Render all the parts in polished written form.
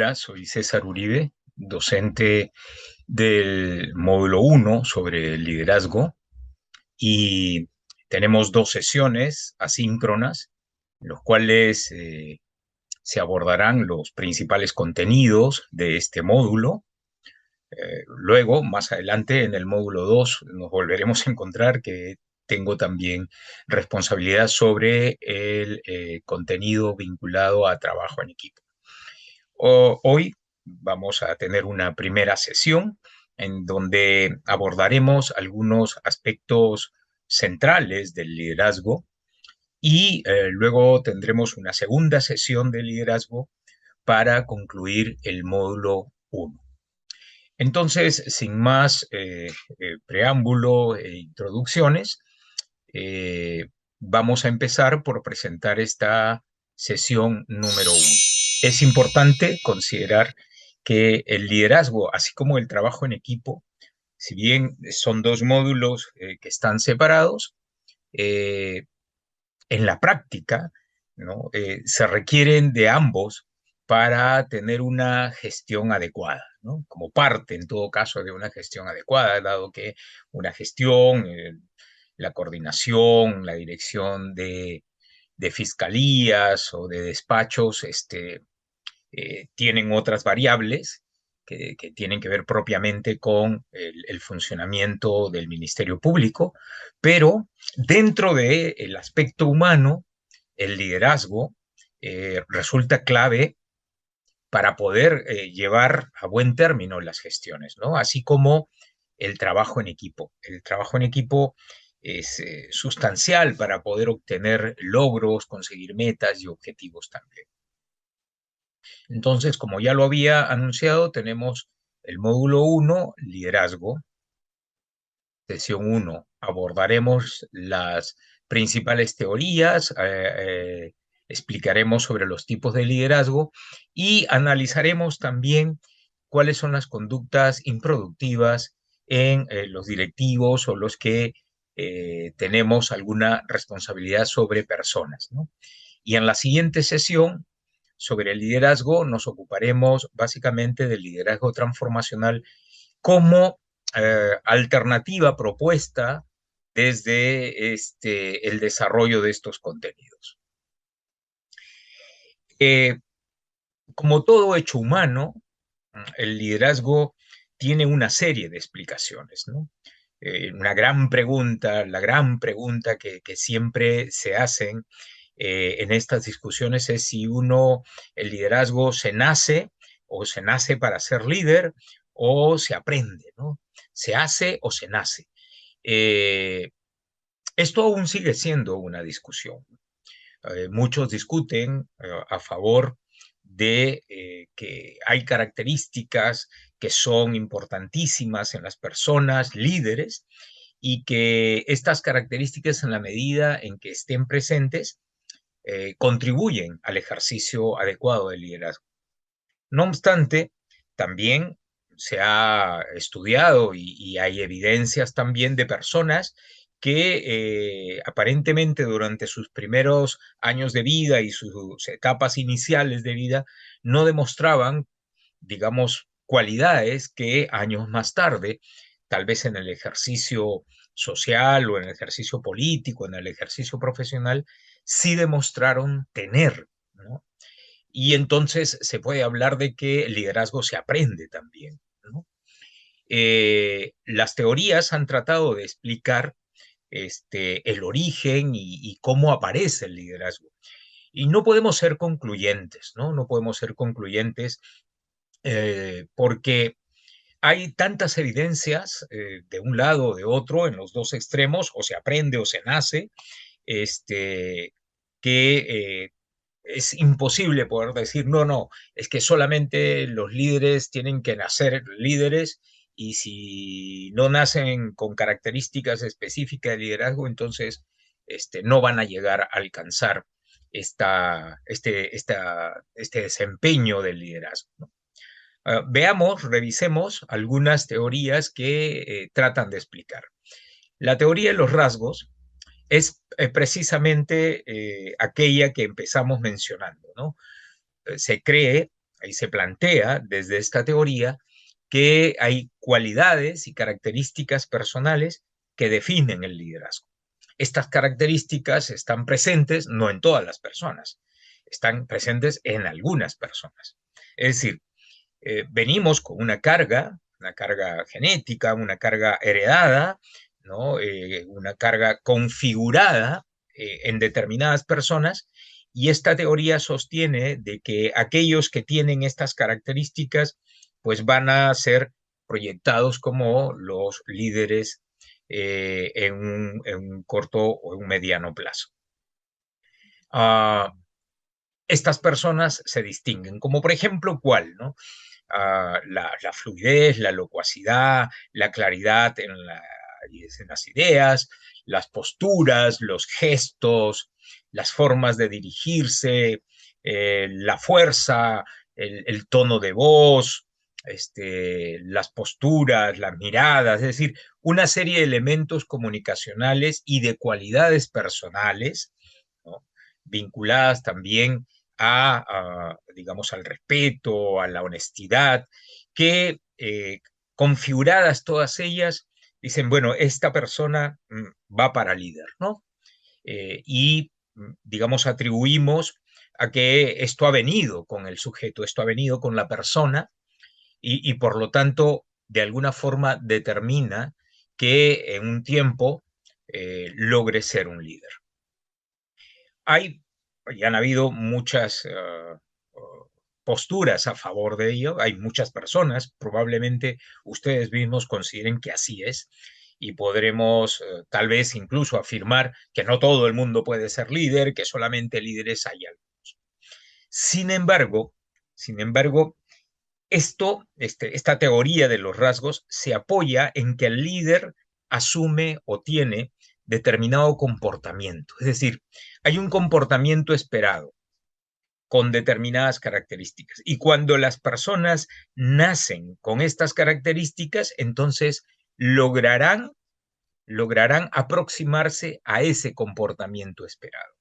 Hola, soy César Uribe, docente del módulo 1 sobre liderazgo y tenemos dos sesiones asíncronas en los cuales se abordarán los principales contenidos de este módulo. Luego, más adelante, en el módulo 2 nos volveremos a encontrar que tengo también responsabilidad sobre el contenido vinculado a trabajo en equipo. Hoy vamos a tener una primera sesión en donde abordaremos algunos aspectos centrales del liderazgo y luego tendremos una segunda sesión de liderazgo para concluir el módulo 1. Entonces, sin más preámbulo e introducciones, eh, vamos a empezar por presentar esta sesión número 1. Es importante considerar que el liderazgo, así como el trabajo en equipo, si bien son dos módulos que están separados, eh, en la práctica, ¿no? Se requieren de ambos para tener una gestión adecuada, ¿no? Como parte, en todo caso, de una gestión adecuada, dado que una gestión, la coordinación, la dirección de fiscalías o de despachos, tienen otras variables que tienen que ver propiamente con el funcionamiento del Ministerio Público, pero dentro del aspecto humano, el liderazgo resulta clave para poder llevar a buen término las gestiones, ¿no? Así como el trabajo en equipo. El trabajo en equipo es sustancial para poder obtener logros, conseguir metas y objetivos también. Entonces, como ya lo había anunciado, tenemos el módulo 1, liderazgo. Sesión 1, abordaremos las principales teorías, explicaremos sobre los tipos de liderazgo y analizaremos también cuáles son las conductas improductivas en los directivos o los que tenemos alguna responsabilidad sobre personas, ¿no? Y en la siguiente sesión sobre el liderazgo nos ocuparemos básicamente del liderazgo transformacional como alternativa propuesta desde el desarrollo de estos contenidos. Como todo hecho humano, el liderazgo tiene una serie de explicaciones, ¿no? Una gran pregunta, la gran pregunta que siempre se hacen en estas discusiones es si el liderazgo se nace o se nace para ser líder o se aprende, ¿no? ¿Se hace o se nace? Esto aún sigue siendo una discusión. Muchos discuten a favor de que hay características que son importantísimas en las personas líderes y que estas características, en la medida en que estén presentes, contribuyen al ejercicio adecuado del liderazgo. No obstante, también se ha estudiado y hay evidencias también de personas que aparentemente durante sus primeros años de vida y sus etapas iniciales de vida no demostraban, digamos, cualidades que años más tarde, tal vez en el ejercicio social o en el ejercicio político, en el ejercicio profesional, sí demostraron tener, ¿no? Y entonces se puede hablar de que el liderazgo se aprende también, ¿no? Las teorías han tratado de explicar el origen y cómo aparece el liderazgo. Y no podemos ser concluyentes, ¿no? No podemos ser concluyentes porque hay tantas evidencias de un lado o de otro, en los dos extremos, o se aprende o se nace, que es imposible poder decir, no, no, es que solamente los líderes tienen que nacer líderes y si no nacen con características específicas de liderazgo, entonces no van a llegar a alcanzar este desempeño del liderazgo, ¿no? Veamos, revisemos algunas teorías que tratan de explicar. La teoría de los rasgos es precisamente aquella que empezamos mencionando, ¿no? Se cree ahí se plantea desde esta teoría que hay cualidades y características personales que definen el liderazgo. Estas características están presentes no en todas las personas, están presentes en algunas personas. Es decir, venimos con una carga genética, una carga heredada, ¿no? Una carga configurada en determinadas personas, y esta teoría sostiene de que aquellos que tienen estas características pues van a ser proyectados como los líderes en un corto o un mediano plazo. Estas personas se distinguen, como por ejemplo, ¿cuál? ¿No? La fluidez, la locuacidad, la claridad en las ideas, las posturas, los gestos, las formas de dirigirse, la fuerza, el tono de voz, las posturas, las miradas, es decir, una serie de elementos comunicacionales y de cualidades personales, ¿no? Vinculadas también digamos, al respeto, a la honestidad, que configuradas todas ellas, dicen, bueno, esta persona va para líder, ¿no? Y, digamos, atribuimos a que esto ha venido con el sujeto, esto ha venido con la persona, y por lo tanto, de alguna forma determina que en un tiempo logre ser un líder. Ya han habido muchas posturas a favor de ello. Hay muchas personas, probablemente ustedes mismos consideren que así es, y podremos tal vez incluso afirmar que no todo el mundo puede ser líder, que solamente líderes hay algunos. Sin embargo, esta teoría de los rasgos se apoya en que el líder asume o tiene determinado comportamiento. Es decir, hay un comportamiento esperado con determinadas características. Y cuando las personas nacen con estas características, entonces lograrán aproximarse a ese comportamiento esperado.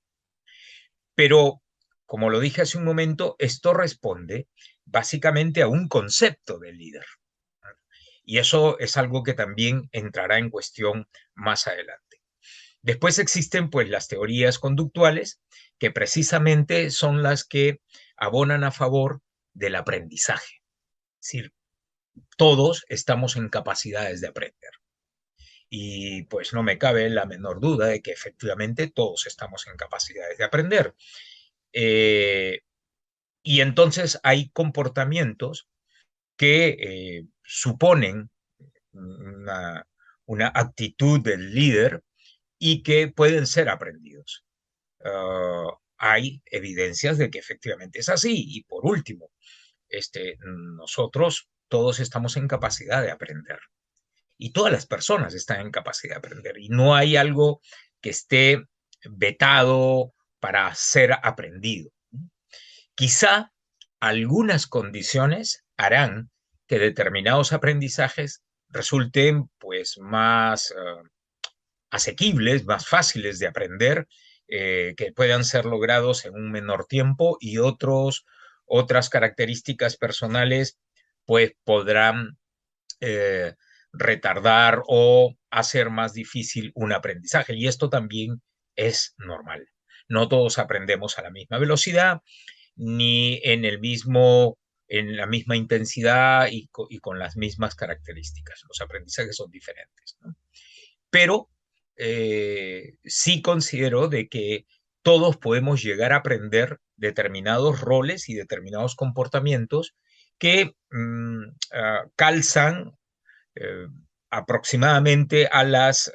Pero, como lo dije hace un momento, esto responde básicamente a un concepto del líder. Y eso es algo que también entrará en cuestión más adelante. Después existen pues las teorías conductuales, que precisamente son las que abonan a favor del aprendizaje. Es decir, todos estamos en capacidades de aprender. Y pues no me cabe la menor duda de que efectivamente todos estamos en capacidades de aprender. Y entonces hay comportamientos que suponen una actitud del líder y que pueden ser aprendidos. Hay evidencias de que efectivamente es así. Y por último, nosotros todos estamos en capacidad de aprender. Y todas las personas están en capacidad de aprender. Y no hay algo que esté vetado para ser aprendido. Quizá algunas condiciones harán que determinados aprendizajes resulten pues más asequibles, más fáciles de aprender, que puedan ser logrados en un menor tiempo, y otras características personales pues podrán retardar o hacer más difícil un aprendizaje. Y esto también es normal. No todos aprendemos a la misma velocidad, ni en la misma intensidad y con las mismas características. Los aprendizajes son diferentes, ¿no? Pero sí considero de que todos podemos llegar a aprender determinados roles y determinados comportamientos que calzan eh, aproximadamente a las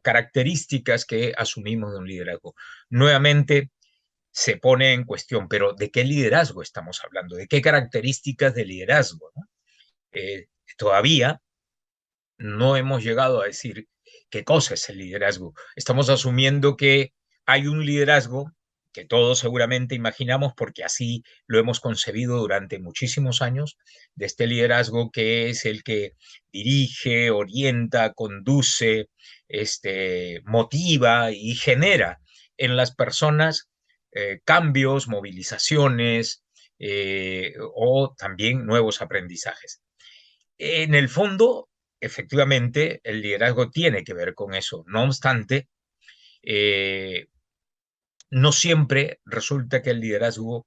características que asumimos de un liderazgo. Nuevamente se pone en cuestión, pero ¿de qué liderazgo estamos hablando? ¿De qué características de liderazgo, ¿no? Todavía no hemos llegado a decir qué cosa es el liderazgo. Estamos asumiendo que hay un liderazgo que todos seguramente imaginamos, porque así lo hemos concebido durante muchísimos años, de este liderazgo que es el que dirige, orienta, conduce, motiva y genera en las personas cambios, movilizaciones, o también nuevos aprendizajes. En el fondo, efectivamente, el liderazgo tiene que ver con eso. No obstante, eh, no siempre resulta que el liderazgo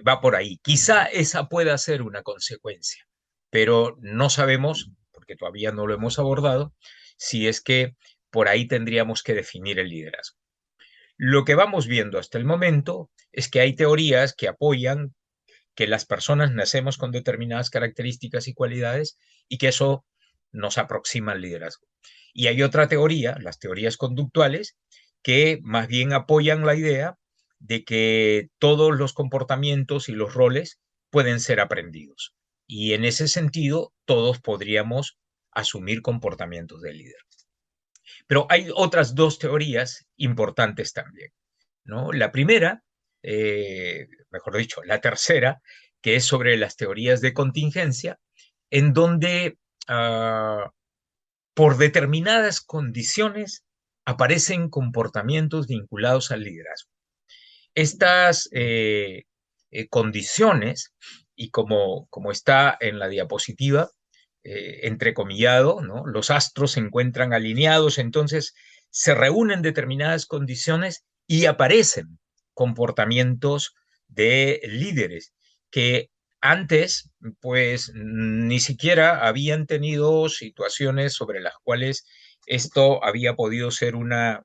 va por ahí. Quizá esa pueda ser una consecuencia, pero no sabemos, porque todavía no lo hemos abordado, si es que por ahí tendríamos que definir el liderazgo. Lo que vamos viendo hasta el momento es que hay teorías que apoyan que las personas nacemos con determinadas características y cualidades y que eso nos aproxima al liderazgo. Y hay otra teoría, las teorías conductuales, que más bien apoyan la idea de que todos los comportamientos y los roles pueden ser aprendidos. Y en ese sentido, todos podríamos asumir comportamientos de líder. Pero hay otras dos teorías importantes también, ¿no? La primera, mejor dicho, la tercera, que es sobre las teorías de contingencia, en donde por determinadas condiciones aparecen comportamientos vinculados al liderazgo. Estas condiciones, y como está en la diapositiva, entrecomillado, ¿no? Los astros se encuentran alineados, entonces se reúnen determinadas condiciones y aparecen comportamientos de líderes que antes, pues, ni siquiera habían tenido situaciones sobre las cuales esto había podido ser una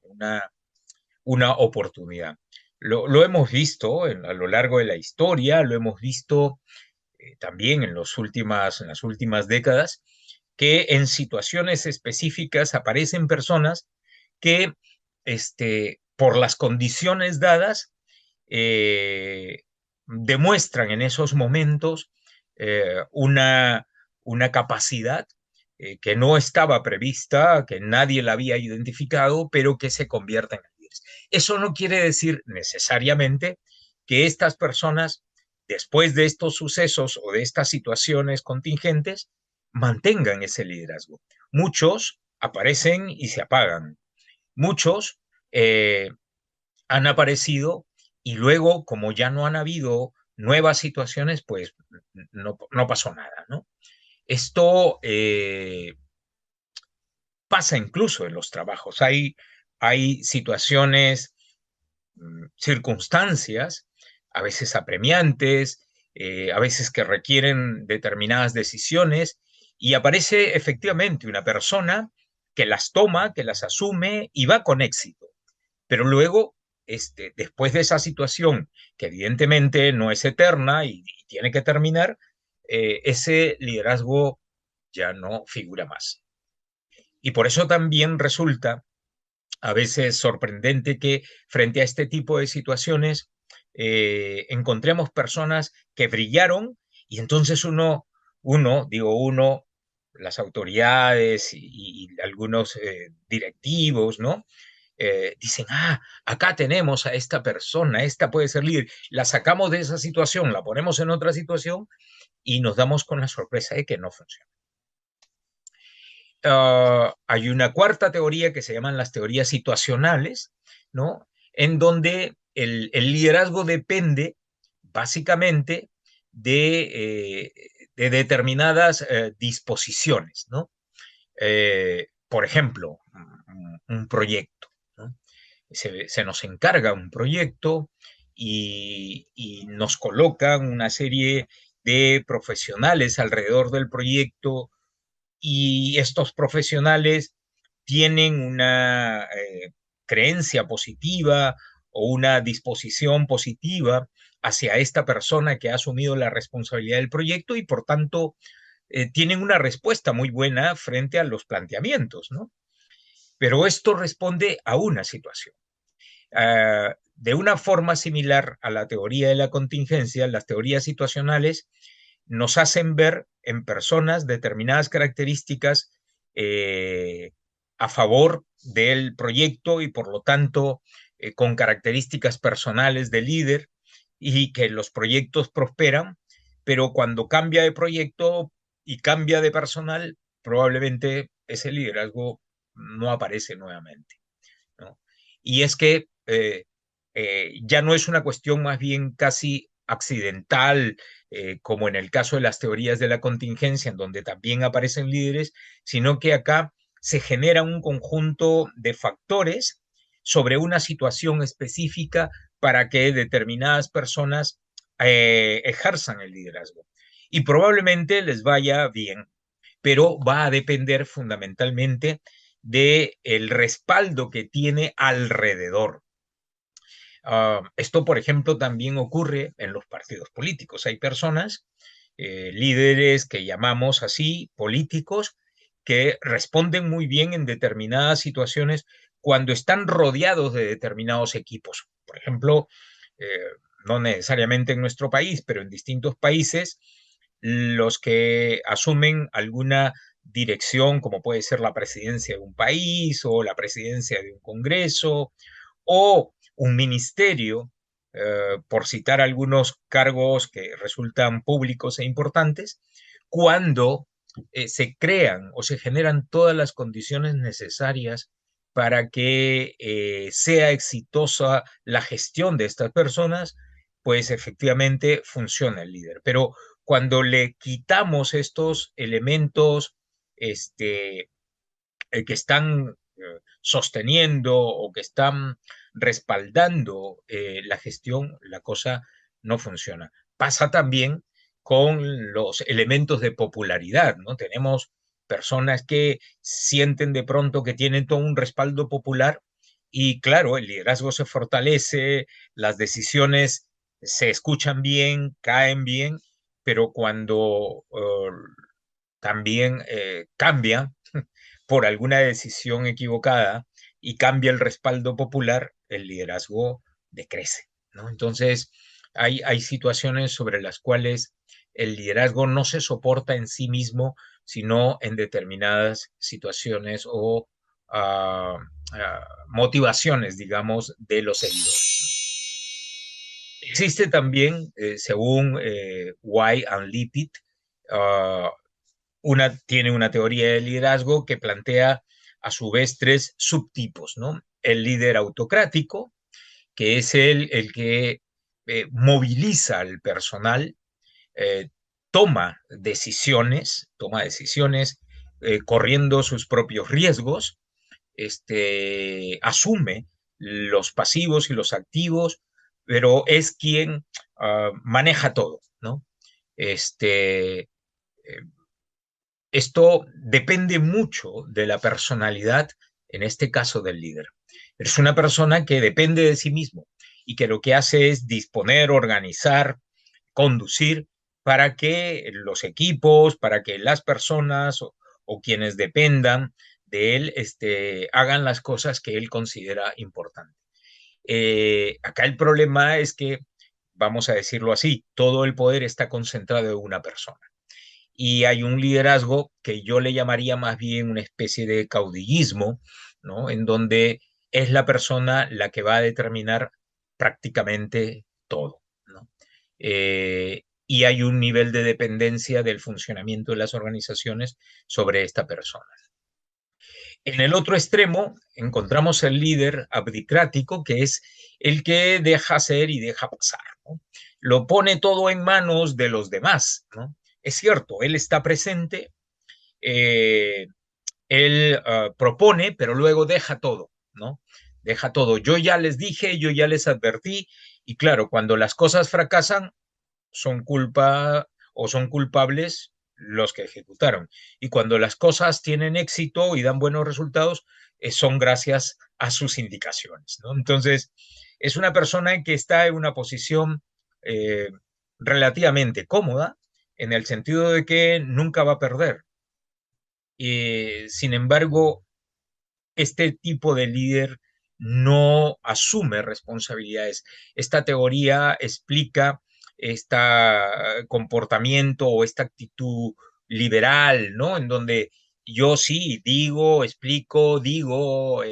oportunidad. Lo hemos visto a lo largo de la historia, lo hemos visto también en las últimas décadas, que en situaciones específicas aparecen personas que por las condiciones dadas demuestran en esos momentos una capacidad que no estaba prevista, que nadie la había identificado, pero que se convierte en líderes. Eso no quiere decir necesariamente que estas personas, después de estos sucesos o de estas situaciones contingentes, mantengan ese liderazgo. Muchos aparecen y se apagan. Muchos han aparecido y luego, como ya no han habido nuevas situaciones, pues no pasó nada, ¿no? Esto pasa incluso en los trabajos. Hay situaciones, circunstancias, a veces apremiantes, a veces que requieren determinadas decisiones, y aparece efectivamente una persona que las toma, que las asume y va con éxito. Pero luego, después de esa situación, que evidentemente no es eterna y tiene que terminar, ese liderazgo ya no figura más. Y por eso también resulta a veces sorprendente que frente a este tipo de situaciones encontremos personas que brillaron y entonces uno, las autoridades y algunos directivos, ¿no? Dicen, acá tenemos a esta persona, esta puede ser líder, la sacamos de esa situación, la ponemos en otra situación y nos damos con la sorpresa de que no funciona. Hay una cuarta teoría que se llaman las teorías situacionales, ¿no? En donde el liderazgo depende básicamente de determinadas disposiciones, ¿no? Por ejemplo, un proyecto, ¿no? Se nos encarga un proyecto y nos colocan una serie de profesionales alrededor del proyecto y estos profesionales tienen una creencia positiva o una disposición positiva hacia esta persona que ha asumido la responsabilidad del proyecto y por tanto tienen una respuesta muy buena frente a los planteamientos, ¿no? Pero esto responde a una situación. De una forma similar a la teoría de la contingencia, las teorías situacionales nos hacen ver en personas determinadas características a favor del proyecto y por lo tanto con características personales de líder y que los proyectos prosperan, pero cuando cambia de proyecto y cambia de personal, probablemente ese liderazgo no aparece nuevamente, ¿no? Y es que ya no es una cuestión más bien casi accidental, como en el caso de las teorías de la contingencia, en donde también aparecen líderes, sino que acá se genera un conjunto de factores sobre una situación específica para que determinadas personas ejerzan el liderazgo. Y probablemente les vaya bien, pero va a depender fundamentalmente del respaldo que tiene alrededor. Esto, por ejemplo, también ocurre en los partidos políticos. Hay personas, líderes que llamamos así, políticos, que responden muy bien en determinadas situaciones cuando están rodeados de determinados equipos. Por ejemplo, eh, no necesariamente en nuestro país, pero en distintos países, los que asumen alguna dirección, como puede ser la presidencia de un país o la presidencia de un congreso o un ministerio, por citar algunos cargos que resultan públicos e importantes, cuando se crean o se generan todas las condiciones necesarias para que sea exitosa la gestión de estas personas, pues efectivamente funciona el líder. Pero cuando le quitamos estos elementos este, que están sosteniendo o que están respaldando la gestión, la cosa no funciona. Pasa también con los elementos de popularidad, ¿no? Tenemos personas que sienten de pronto que tienen todo un respaldo popular y claro, el liderazgo se fortalece, las decisiones se escuchan bien, caen bien, pero cuando también cambia por alguna decisión equivocada y cambia el respaldo popular, el liderazgo decrece, ¿no? Entonces, hay situaciones sobre las cuales el liderazgo no se soporta en sí mismo, sino en determinadas situaciones o motivaciones, digamos, de los seguidores. Existe también, según White and Lippitt, uh, tiene una teoría de liderazgo que plantea a su vez tres subtipos, ¿no? El líder autocrático, que es el que moviliza al personal, eh, toma decisiones corriendo sus propios riesgos, asume los pasivos y los activos, pero es quien maneja todo, ¿no? Este, eh, Esto depende mucho de la personalidad, en este caso del líder. Es una persona que depende de sí mismo y que lo que hace es disponer, organizar, conducir para que los equipos, para que las personas o quienes dependan de él hagan las cosas que él considera importantes. Acá el problema es que, vamos a decirlo así, todo el poder está concentrado en una persona y hay un liderazgo que yo le llamaría más bien una especie de caudillismo, ¿no? En donde es la persona la que va a determinar prácticamente todo, ¿no? Y hay un nivel de dependencia del funcionamiento de las organizaciones sobre esta persona. En el otro extremo encontramos el líder abdicrático, que es el que deja hacer y deja pasar, ¿no? Lo pone todo en manos de los demás, ¿no? Es cierto, él está presente, eh, él propone, pero luego deja todo, ¿no? Deja todo. Yo ya les dije, yo ya les advertí, y claro, cuando las cosas fracasan, son culpa o son culpables los que ejecutaron. Y cuando las cosas tienen éxito y dan buenos resultados, son gracias a sus indicaciones, ¿no? Entonces, es una persona que está en una posición eh, relativamente cómoda, en el sentido de que nunca va a perder. Sin embargo, este tipo de líder no asume responsabilidades. Esta teoría explica este comportamiento o esta actitud liberal, ¿no? En donde yo sí digo, explico, digo,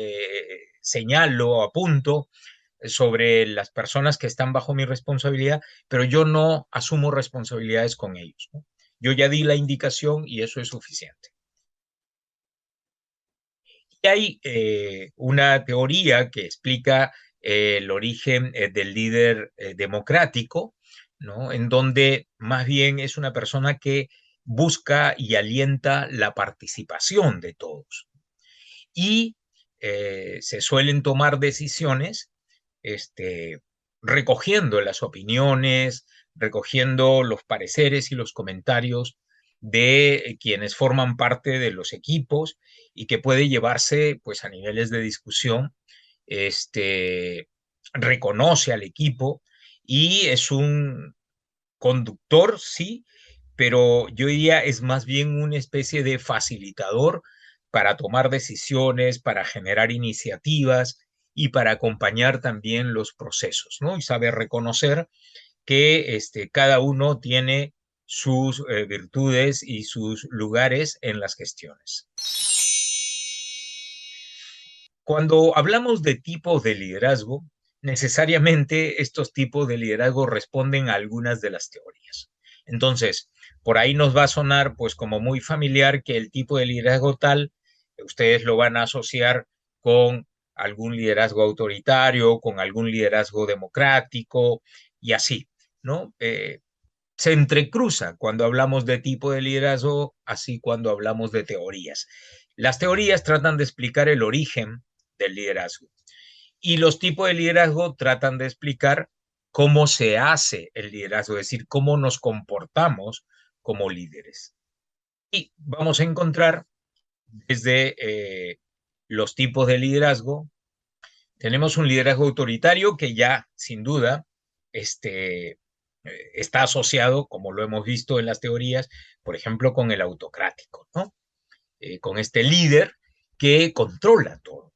señalo, apunto sobre las personas que están bajo mi responsabilidad, pero yo no asumo responsabilidades con ellos, ¿no? Yo ya di la indicación y eso es suficiente. Y hay una teoría que explica el origen del líder democrático, ¿no? En donde más bien es una persona que busca y alienta la participación de todos. Y se suelen tomar decisiones recogiendo las opiniones, recogiendo los pareceres y los comentarios de quienes forman parte de los equipos y que puede llevarse pues a niveles de discusión, reconoce al equipo y es un conductor, sí, pero yo diría es más bien una especie de facilitador para tomar decisiones, para generar iniciativas y para acompañar también los procesos, ¿no? Y saber reconocer que cada uno tiene sus virtudes y sus lugares en las gestiones. Cuando hablamos de tipos de liderazgo, necesariamente estos tipos de liderazgo responden a algunas de las teorías. Entonces, por ahí nos va a sonar pues como muy familiar que el tipo de liderazgo tal, ustedes lo van a asociar con algún liderazgo autoritario, con algún liderazgo democrático y así, ¿no? Se entrecruza cuando hablamos de tipo de liderazgo, así cuando hablamos de teorías. Las teorías tratan de explicar el origen del liderazgo y los tipos de liderazgo tratan de explicar cómo se hace el liderazgo, es decir, cómo nos comportamos como líderes. Y vamos a encontrar desde los tipos de liderazgo, tenemos un liderazgo autoritario que ya sin duda está asociado, como lo hemos visto en las teorías, por ejemplo, con el autocrático, ¿no? Con este líder que controla todo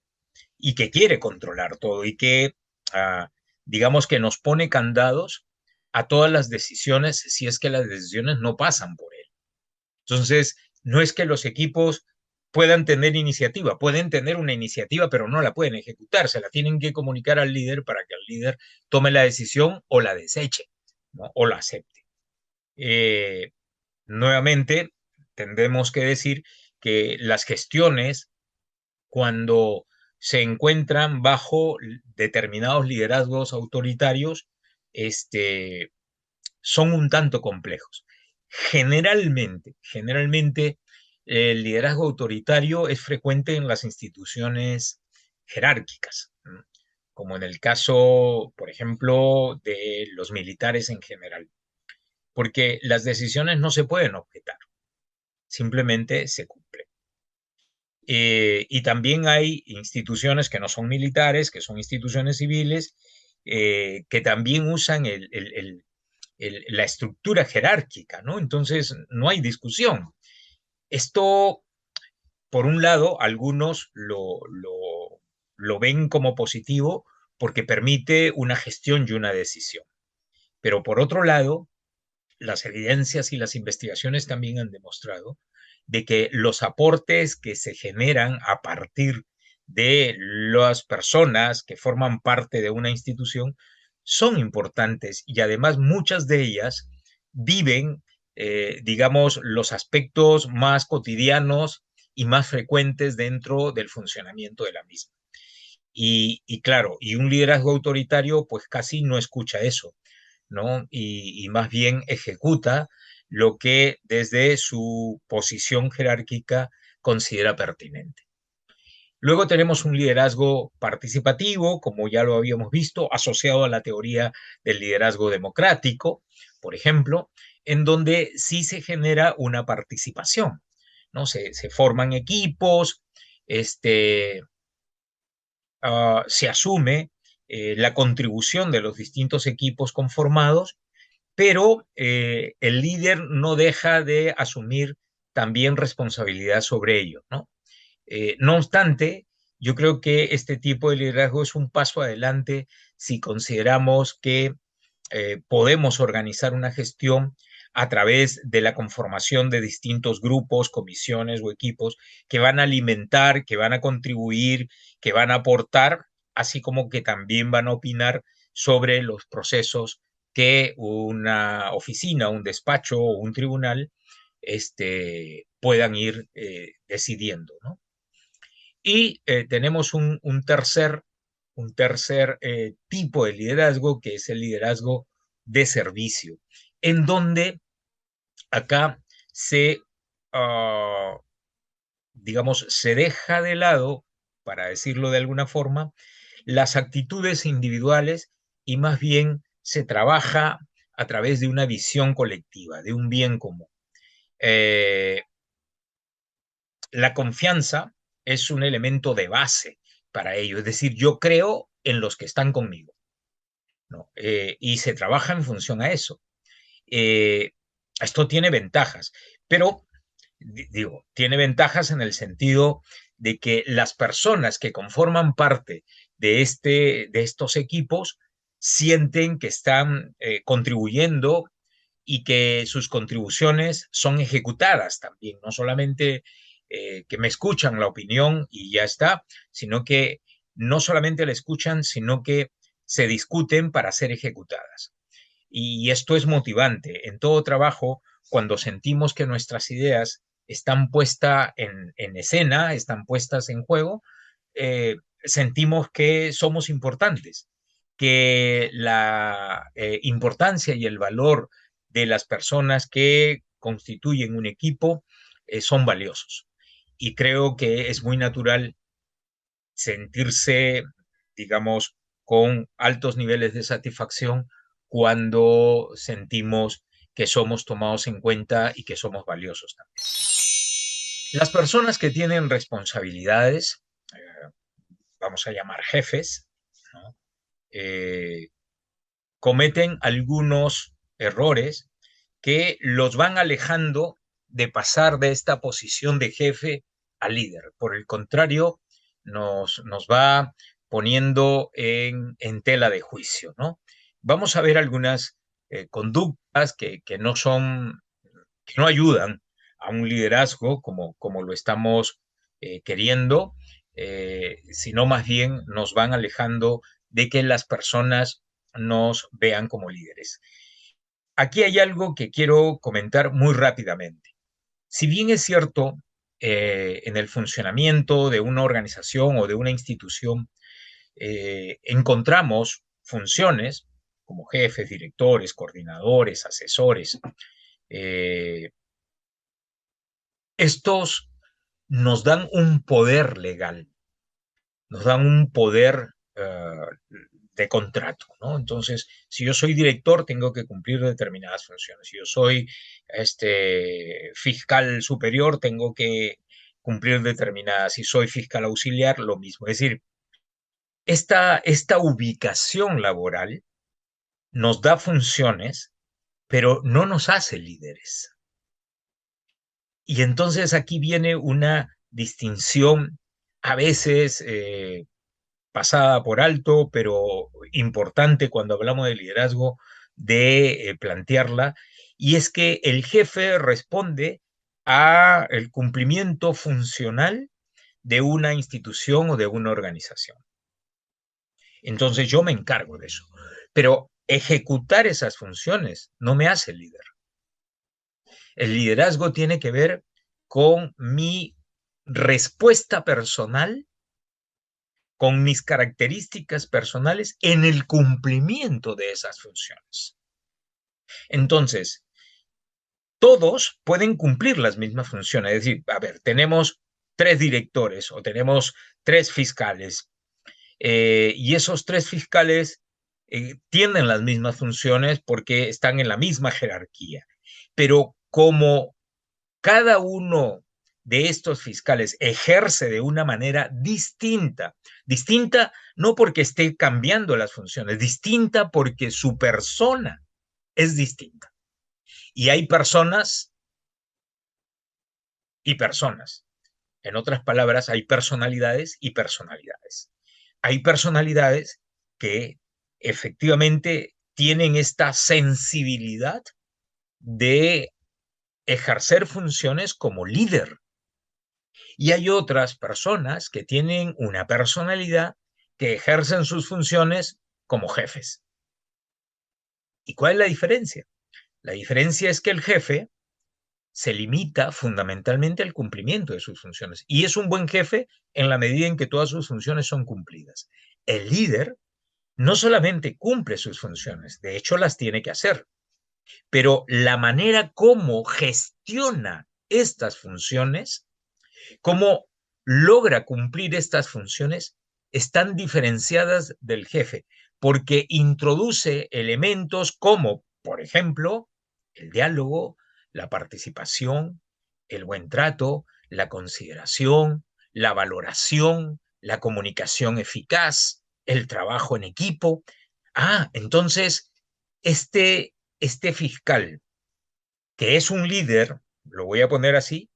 y que quiere controlar todo y que, ah, digamos que nos pone candados a todas las decisiones si es que las decisiones no pasan por él. Entonces, no es que los equipos puedan tener iniciativa, pueden tener una iniciativa, pero no la pueden ejecutar, se la tienen que comunicar al líder para que el líder tome la decisión o la deseche, ¿no? O la acepte. Eh, Nuevamente, tendremos que decir que las gestiones, cuando se encuentran bajo determinados liderazgos autoritarios, son un tanto complejos. Generalmente, el liderazgo autoritario es frecuente en las instituciones jerárquicas, ¿no? Como en el caso, por ejemplo, de los militares en general, porque las decisiones no se pueden objetar, simplemente se cumplen. Y también hay instituciones que no son militares, que son instituciones civiles, que también usan la estructura jerárquica, ¿no? Entonces, no hay discusión. Esto, por un lado, algunos lo ven como positivo porque permite una gestión y una decisión. Pero por otro lado, las evidencias y las investigaciones también han demostrado de que los aportes que se generan a partir de las personas que forman parte de una institución son importantes y además muchas de ellas viven, digamos, los aspectos más cotidianos y más frecuentes dentro del funcionamiento de la misma. Y claro, y un liderazgo autoritario pues casi no escucha eso, ¿no? Y más bien ejecuta lo que desde su posición jerárquica considera pertinente. Luego tenemos un liderazgo participativo, como ya lo habíamos visto, asociado a la teoría del liderazgo democrático, por ejemplo, en donde sí se genera una participación, ¿no? Se forman equipos, este, se asume la contribución de los distintos equipos conformados, pero el líder no deja de asumir también responsabilidad sobre ello, ¿no? No obstante, yo creo que este tipo de liderazgo es un paso adelante si consideramos que podemos organizar una gestión a través de la conformación de distintos grupos, comisiones o equipos que van a alimentar, que van a contribuir, que van a aportar, así como que también van a opinar sobre los procesos que una oficina, un despacho o un tribunal puedan ir decidiendo, ¿no? Y tenemos un tercer tipo de liderazgo, que es el liderazgo de servicio, en donde acá se, uh, digamos, se deja de lado, para decirlo de alguna forma, las actitudes individuales y más bien se trabaja a través de una visión colectiva, de un bien común. Eh, la confianza es un elemento de base para ello, es decir, yo creo en los que están conmigo, ¿no? Y se trabaja en función a eso. Eh, esto tiene ventajas, pero digo, tiene ventajas en el sentido de que las personas que conforman parte de estos equipos sienten que están contribuyendo y que sus contribuciones son ejecutadas también, no solamente que me escuchan la opinión y ya está, sino que no solamente la escuchan, sino que se discuten para ser ejecutadas. Y esto es motivante. En todo trabajo, cuando sentimos que nuestras ideas están puestas en escena, están puestas en juego, sentimos que somos importantes, que la importancia y el valor de las personas que constituyen un equipo son valiosos. Y creo que es muy natural sentirse, digamos, con altos niveles de satisfacción cuando sentimos que somos tomados en cuenta y que somos valiosos también. Las personas que tienen responsabilidades, vamos a llamar jefes, ¿no? Cometen algunos errores que los van alejando de pasar de esta posición de jefe a líder. Por el contrario, nos va poniendo en tela de juicio, ¿no? Vamos a ver algunas conductas que no son, que no ayudan a un liderazgo como lo estamos queriendo, sino más bien nos van alejando de que las personas nos vean como líderes. Aquí hay algo que quiero comentar muy rápidamente. Si bien es cierto, en el funcionamiento de una organización o de una institución, encontramos funciones como jefes, directores, coordinadores, asesores. Estos nos dan un poder legal, nos dan un poder de contrato, ¿no? Entonces, si yo soy director, tengo que cumplir determinadas funciones. Si yo soy fiscal superior, tengo que cumplir determinadas. Si soy fiscal auxiliar, lo mismo. Es decir, esta ubicación laboral nos da funciones, pero no nos hace líderes. Y entonces aquí viene una distinción a veces pasada por alto, pero importante cuando hablamos de liderazgo, de plantearla, y es que el jefe responde a el cumplimiento funcional de una institución o de una organización. Entonces yo me encargo de eso, pero ejecutar esas funciones no me hace líder. El liderazgo tiene que ver con mi respuesta personal, con mis características personales en el cumplimiento de esas funciones. Entonces, todos pueden cumplir las mismas funciones. Es decir, a ver, tenemos 3 directores o tenemos 3 fiscales, y esos 3 fiscales tienen las mismas funciones porque están en la misma jerarquía. Pero como cada uno de estos fiscales ejerce de una manera distinta, distinta no porque esté cambiando las funciones, distinta porque su persona es distinta. Y hay personas y personas. En otras palabras, hay personalidades y personalidades. Hay personalidades que efectivamente tienen esta sensibilidad de ejercer funciones como líder. Y hay otras personas que tienen una personalidad que ejercen sus funciones como jefes. ¿Y cuál es la diferencia? La diferencia es que el jefe se limita fundamentalmente al cumplimiento de sus funciones y es un buen jefe en la medida en que todas sus funciones son cumplidas. El líder no solamente cumple sus funciones, de hecho las tiene que hacer, pero la manera como gestiona estas funciones, cómo logra cumplir estas funciones, están diferenciadas del jefe, porque introduce elementos como, por ejemplo, el diálogo, la participación, el buen trato, la consideración, la valoración, la comunicación eficaz, el trabajo en equipo. Entonces, este fiscal, que es un líder, lo voy a poner así,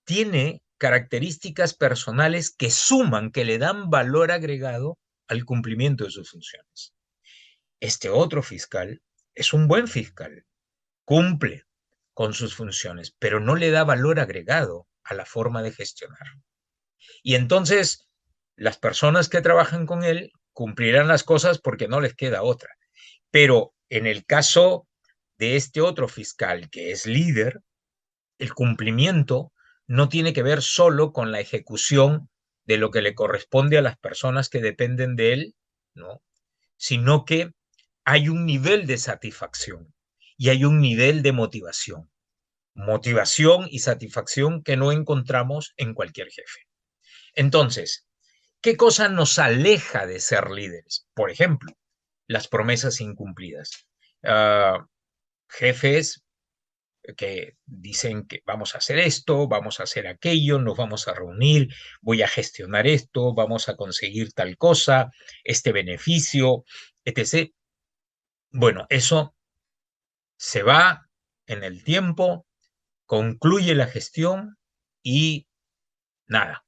tiene características personales que suman, que le dan valor agregado al cumplimiento de sus funciones. Este otro fiscal es un buen fiscal, cumple con sus funciones, pero no le da valor agregado a la forma de gestionar. Y entonces las personas que trabajan con él cumplirán las cosas porque no les queda otra. Pero en el caso de este otro fiscal que es líder, el cumplimiento no tiene que ver solo con la ejecución de lo que le corresponde a las personas que dependen de él, ¿no? Sino que hay un nivel de satisfacción y hay un nivel de motivación. Motivación y satisfacción que no encontramos en cualquier jefe. Entonces, ¿qué cosa nos aleja de ser líderes? Por ejemplo, las promesas incumplidas. Jefes que dicen que vamos a hacer esto, vamos a hacer aquello, nos vamos a reunir, voy a gestionar esto, vamos a conseguir tal cosa, este beneficio, etc. Bueno, eso se va en el tiempo, concluye la gestión y nada,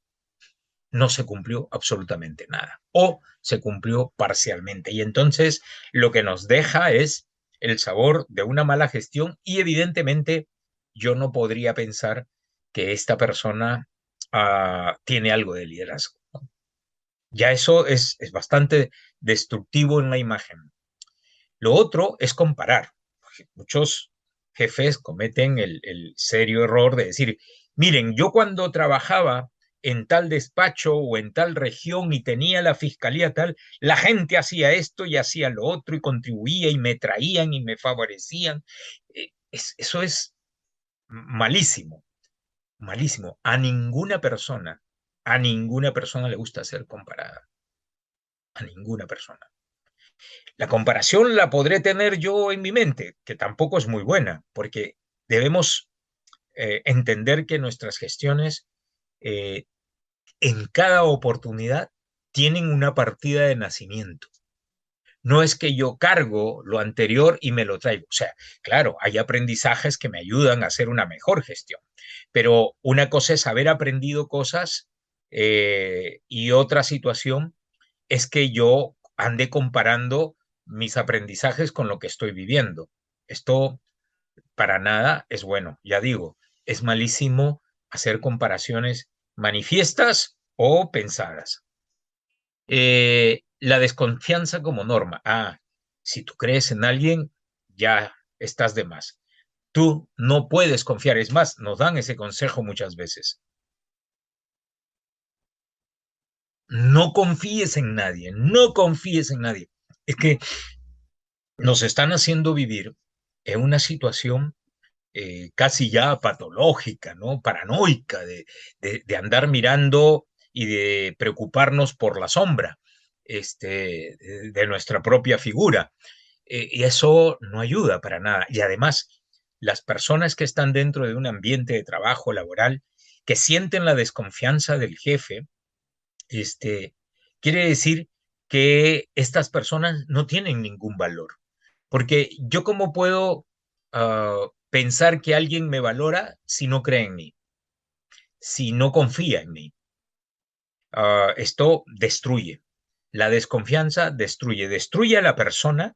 no se cumplió absolutamente nada o se cumplió parcialmente. Y entonces lo que nos deja es el sabor de una mala gestión y evidentemente yo no podría pensar que esta persona tiene algo de liderazgo, ¿no? Ya eso es bastante destructivo en la imagen. Lo otro es comparar. Muchos jefes cometen el serio error de decir, miren, yo cuando trabajaba en tal despacho o en tal región y tenía la fiscalía tal, la gente hacía esto y hacía lo otro y contribuía y me traían y me favorecían. Eso es malísimo, malísimo. A ninguna persona le gusta ser comparada. A ninguna persona. La comparación la podré tener yo en mi mente, que tampoco es muy buena, porque debemos entender que nuestras gestiones eh, en cada oportunidad tienen una partida de nacimiento. No es que yo cargo lo anterior y me lo traigo. O sea, claro, hay aprendizajes que me ayudan a hacer una mejor gestión, pero una cosa es haber aprendido cosas y otra situación es que yo ande comparando mis aprendizajes con lo que estoy viviendo. Esto para nada es bueno, ya digo, es malísimo hacer comparaciones manifiestas o pensadas. La desconfianza como norma. Si tú crees en alguien, ya estás de más. Tú no puedes confiar. Es más, nos dan ese consejo muchas veces. No confíes en nadie, no confíes en nadie. Es que nos están haciendo vivir en una situación casi ya patológica, ¿no? Paranoica, de andar mirando y de preocuparnos por la sombra de nuestra propia figura. Y eso no ayuda para nada. Y además, las personas que están dentro de un ambiente de trabajo laboral, que sienten la desconfianza del jefe, quiere decir que estas personas no tienen ningún valor. Porque yo cómo puedo pensar que alguien me valora si no cree en mí, si no confía en mí. Esto destruye. La desconfianza destruye a la persona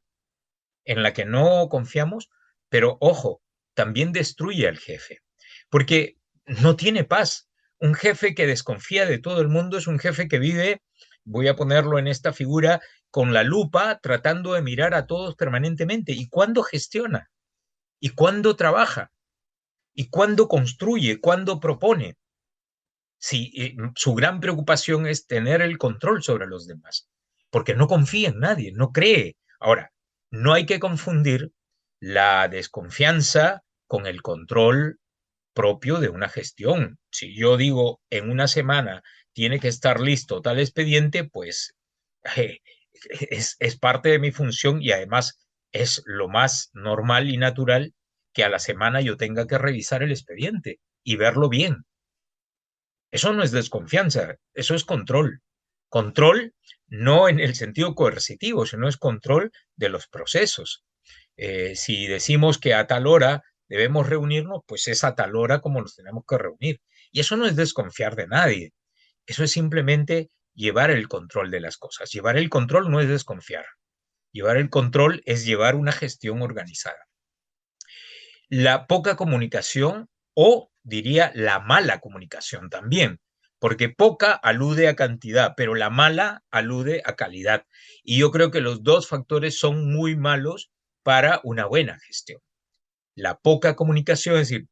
en la que no confiamos, pero ojo, también destruye al jefe, porque no tiene paz. Un jefe que desconfía de todo el mundo es un jefe que vive, voy a ponerlo en esta figura, con la lupa, tratando de mirar a todos permanentemente. ¿Y cuándo gestiona? ¿Y cuándo trabaja? ¿Y cuándo construye? ¿Cuándo propone? Si su gran preocupación es tener el control sobre los demás. porque no confía en nadie, no cree. Ahora, no hay que confundir la desconfianza con el control propio de una gestión. Si yo digo en una semana tiene que estar listo tal expediente, pues eh, es parte de mi función y además es lo más normal y natural que a la semana yo tenga que revisar el expediente y verlo bien. Eso no es desconfianza, eso es control. Control no en el sentido coercitivo, sino es control de los procesos. Si decimos que a tal hora debemos reunirnos, pues es a tal hora como nos tenemos que reunir. Y eso no es desconfiar de nadie, eso es simplemente llevar el control de las cosas. Llevar el control no es desconfiar. Llevar el control es llevar una gestión organizada. La poca comunicación o diría la mala comunicación también, porque poca alude a cantidad, pero la mala alude a calidad. Y yo creo que los dos factores son muy malos para una buena gestión. La poca comunicación, es decir,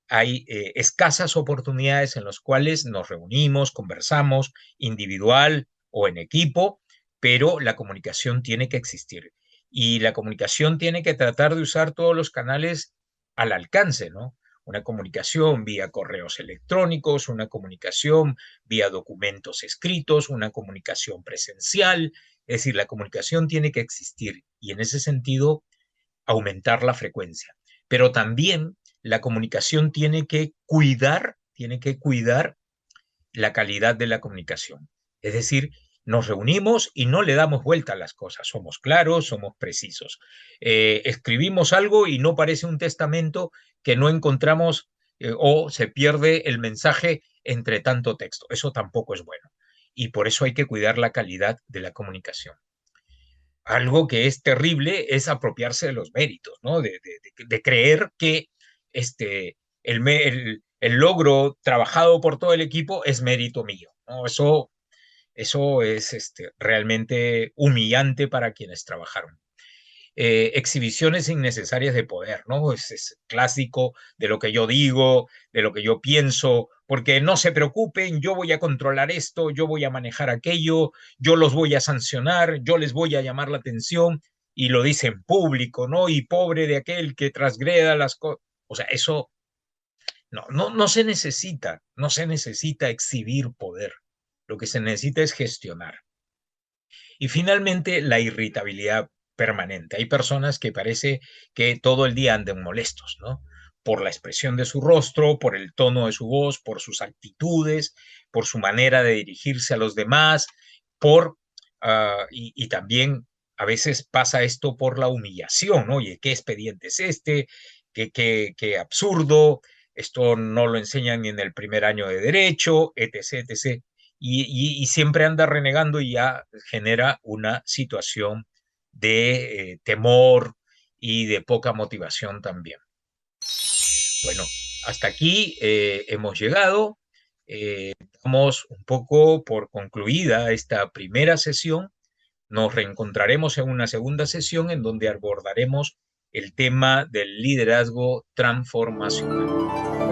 hay escasas oportunidades en las cuales nos reunimos, conversamos individual o en equipo, pero la comunicación tiene que existir. Y la comunicación tiene que tratar de usar todos los canales al alcance, ¿no? Una comunicación vía correos electrónicos, una comunicación vía documentos escritos, una comunicación presencial. Es decir, la comunicación tiene que existir y en ese sentido aumentar la frecuencia. Pero también la comunicación tiene que cuidar la calidad de la comunicación. Es decir, nos reunimos y no le damos vuelta a las cosas. Somos claros, somos precisos. Escribimos algo y no parece un testamento que no encontramos o se pierde el mensaje entre tanto texto. Eso tampoco es bueno. Y por eso hay que cuidar la calidad de la comunicación. Algo que es terrible es apropiarse de los méritos, ¿no? De creer que el logro trabajado por todo el equipo es mérito mío, ¿no? Eso es realmente humillante para quienes trabajaron. Exhibiciones innecesarias de poder, ¿no? Es clásico de lo que yo digo, de lo que yo pienso, porque no se preocupen, yo voy a controlar esto, yo voy a manejar aquello, yo los voy a sancionar, yo les voy a llamar la atención, y lo dice en público, ¿no? Y pobre de aquel que transgreda las cosas. O sea, eso no se necesita, no se necesita exhibir poder. Lo que se necesita es gestionar. Y finalmente, la irritabilidad permanente. Hay personas que parece que todo el día anden molestos, ¿no? Por la expresión de su rostro, por el tono de su voz, por sus actitudes, por su manera de dirigirse a los demás, y también a veces pasa esto por la humillación, ¿no? Oye, ¿qué expediente es este? ¿Qué absurdo? Esto no lo enseñan ni en el primer año de derecho, etc., etc. Y siempre anda renegando y ya genera una situación de temor y de poca motivación también. Bueno, hasta aquí hemos llegado. Damos un poco por concluida esta primera sesión. Nos reencontraremos en una segunda sesión en donde abordaremos el tema del liderazgo transformacional.